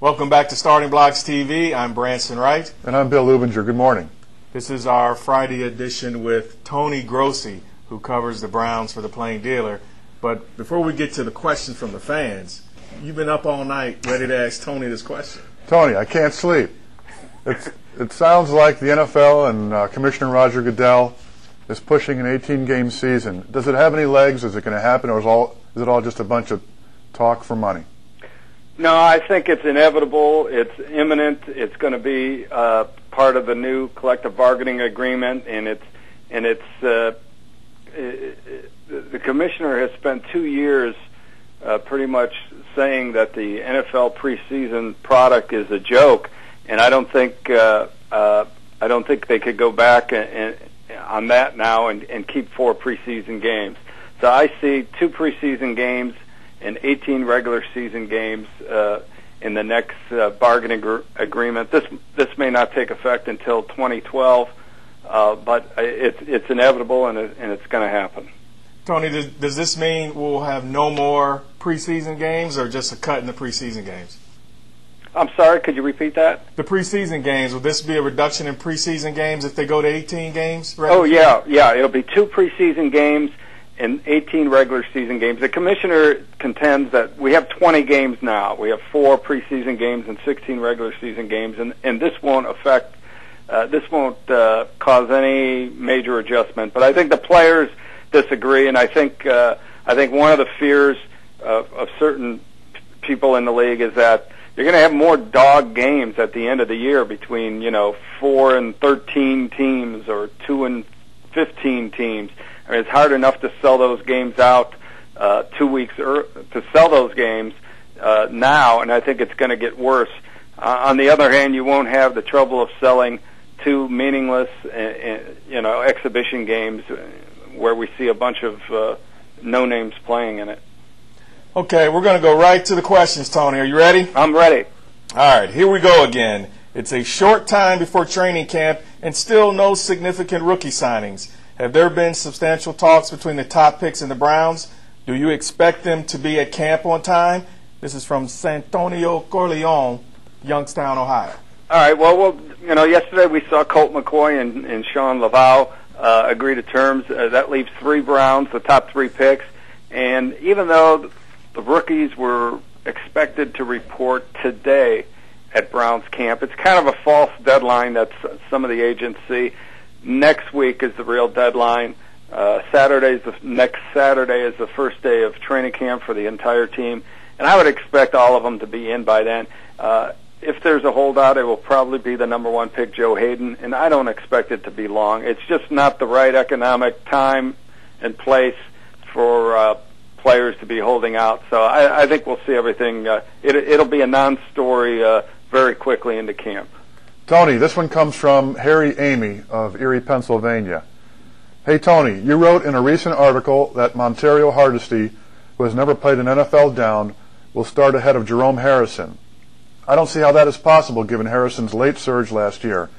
Welcome back to Starting Blocks TV. I'm Branson Wright. And I'm Bill Lubinger. Good morning. This is our Friday edition with Tony Grossi, who covers the Browns for the Plain Dealer. But before we get to the questions from the fans, you've been up all night ready to ask Tony this question. Tony, I can't sleep. It sounds like the NFL and Commissioner Roger Goodell is pushing an 18-game season. Does it have any legs? Is it going to happen, or is it all just a bunch of talk for money? No, I think it's inevitable. It's imminent. It's going to be part of the new collective bargaining agreement, and the commissioner has spent 2 years pretty much saying that the NFL preseason product is a joke, and I don't think they could go back on that now and keep 4 preseason games. So I see 2 preseason games and 18 regular season games in the next bargaining agreement. This may not take effect until 2012, but it's inevitable and it's going to happen. Tony, does this mean we'll have no more preseason games, or just a cut in the preseason games? I'm sorry, could you repeat that? The preseason games, will this be a reduction in preseason games if they go to 18 games? Oh, yeah. It'll be 2 preseason games and 18 regular season games. The commissioner contends that we have 20 games now. We have 4 preseason games and 16 regular season games, and this won't cause any major adjustment. But I think the players disagree, and I think one of the fears of certain people in the league is that you're going to have more dog games at the end of the year between 4 and 13 teams or 2 and 15 teams. I mean, it's hard enough to sell those games out 2 weeks to sell those games now, and I think it's going to get worse. On the other hand, you won't have the trouble of selling 2 meaningless, exhibition games where we see a bunch of no names playing in it. Okay, we're going to go right to the questions, Tony. Are you ready? I'm ready. All right, here we go again. It's a short time before training camp and still no significant rookie signings. Have there been substantial talks between the top picks and the Browns? Do you expect them to be at camp on time? This is from Santonio Corleone, Youngstown, Ohio. All right, well, yesterday we saw Colt McCoy and Sean Laval agree to terms. That leaves 3 Browns, the top 3 picks. And even though the rookies were expected to report today at Browns camp, it's kind of a false deadline that some of the agents see. Next week is the real deadline. Next Saturday is the first day of training camp for the entire team, and I would expect all of them to be in by then. If there's a holdout, it will probably be the number 1 pick, Joe Hayden, and I don't expect it to be long. It's just not the right economic time and place for players to be holding out. So I think we'll see everything. It'll be a non-story very quickly into camp. Tony, this one comes from Harry Amy of Erie, Pennsylvania. Hey, Tony, you wrote in a recent article that Montario Hardesty, who has never played an NFL down, will start ahead of Jerome Harrison. I don't see how that is possible given Harrison's late surge last year.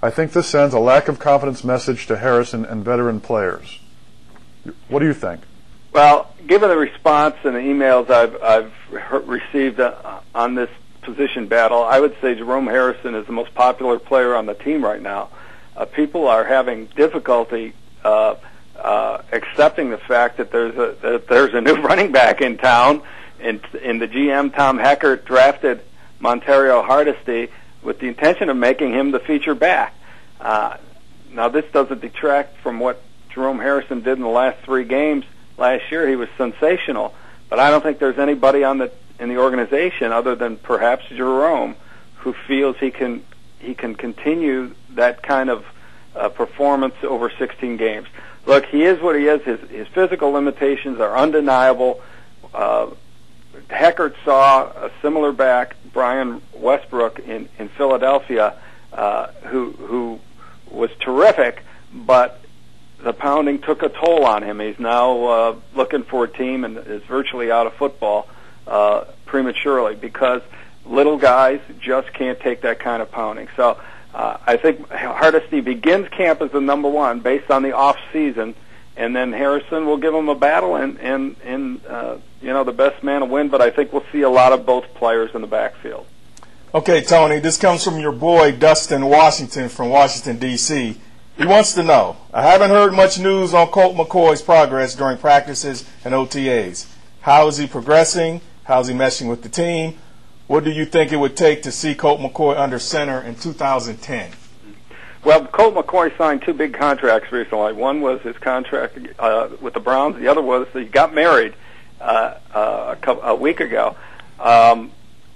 I think this sends a lack of confidence message to Harrison and veteran players. What do you think? Well, given the response and the emails I've received on this position battle, I would say Jerome Harrison is the most popular player on the team right now. People are having difficulty accepting the fact that there's a new running back in town, and the GM Tom Heckert drafted Montario Hardesty with the intention of making him the feature back. Now, this doesn't detract from what Jerome Harrison did in the last 3 games last year. He was sensational, but I don't think there's anybody in the organization other than perhaps Jerome who feels he can continue that kind of performance over 16 games. Look, he is what he is. His physical limitations are undeniable. Heckert saw a similar back, Brian Westbrook, in Philadelphia, who was terrific, but the pounding took a toll on him. He's now looking for a team and is virtually out of football prematurely because little guys just can't take that kind of pounding. So I think Hardesty begins camp as the number 1 based on the off season, and then Harrison will give him a battle, and the best man will win. But I think we'll see a lot of both players in the backfield. Okay, Tony, this comes from your boy Dustin Washington from Washington, D.C. He wants to know, I haven't heard much news on Colt McCoy's progress during practices and OTAs. How is he progressing? How is he meshing with the team? What do you think it would take to see Colt McCoy under center in 2010? Well, Colt McCoy signed 2 big contracts recently. One was his contract with the Browns. The other was he got married a week ago.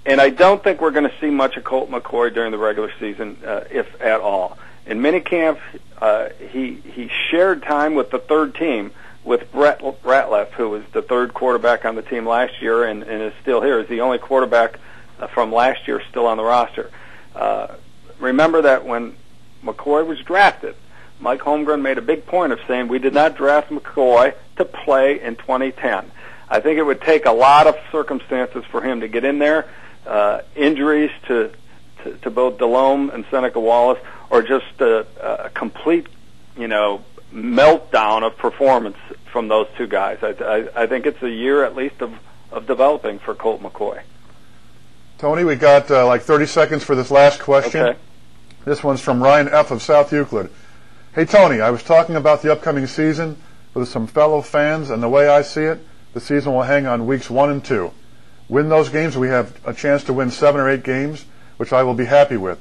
And I don't think we're going to see much of Colt McCoy during the regular season, if at all. In minicamp, he shared time with the third team with Brett Ratliff, who was the third quarterback on the team last year and is still here. He's the only quarterback from last year still on the roster. Remember that when McCoy was drafted, Mike Holmgren made a big point of saying we did not draft McCoy to play in 2010. I think it would take a lot of circumstances for him to get in there. Injuries to both Delhomme and Seneca Wallace, or just a complete, meltdown of performance from those 2 guys. I think it's a year at least of developing for Colt McCoy. Tony, we got like 30 seconds for this last question. Okay. This one's from Ryan F. of South Euclid. Hey, Tony, I was talking about the upcoming season with some fellow fans, and the way I see it, the season will hang on weeks 1 and 2. Win those games, we have a chance to win 7 or 8 games, which I will be happy with.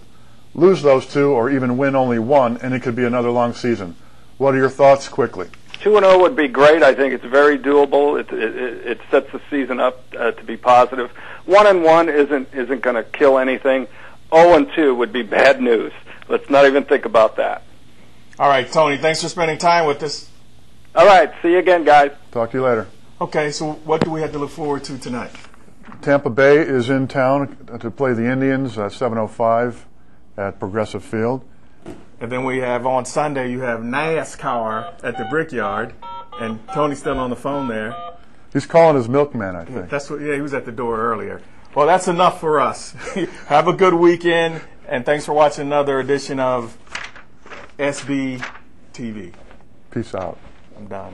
Lose those 2 or even win only 1, and it could be another long season. What are your thoughts quickly? 2-0 would be great. I think it's very doable. It sets the season up to be positive. 1-1 isn't going to kill anything. 0-2 would be bad news. Let's not even think about that. All right, Tony, thanks for spending time with us. All right, see you again, guys. Talk to you later. Okay, so what do we have to look forward to tonight? Tampa Bay is in town to play the Indians at 7:05 at Progressive Field. And then we have on Sunday, you have NASCAR at the Brickyard, and Tony's still on the phone there. He's calling his milkman, I think. He was at the door earlier. Well, that's enough for us. Have a good weekend, and thanks for watching another edition of SB TV. Peace out. I'm done.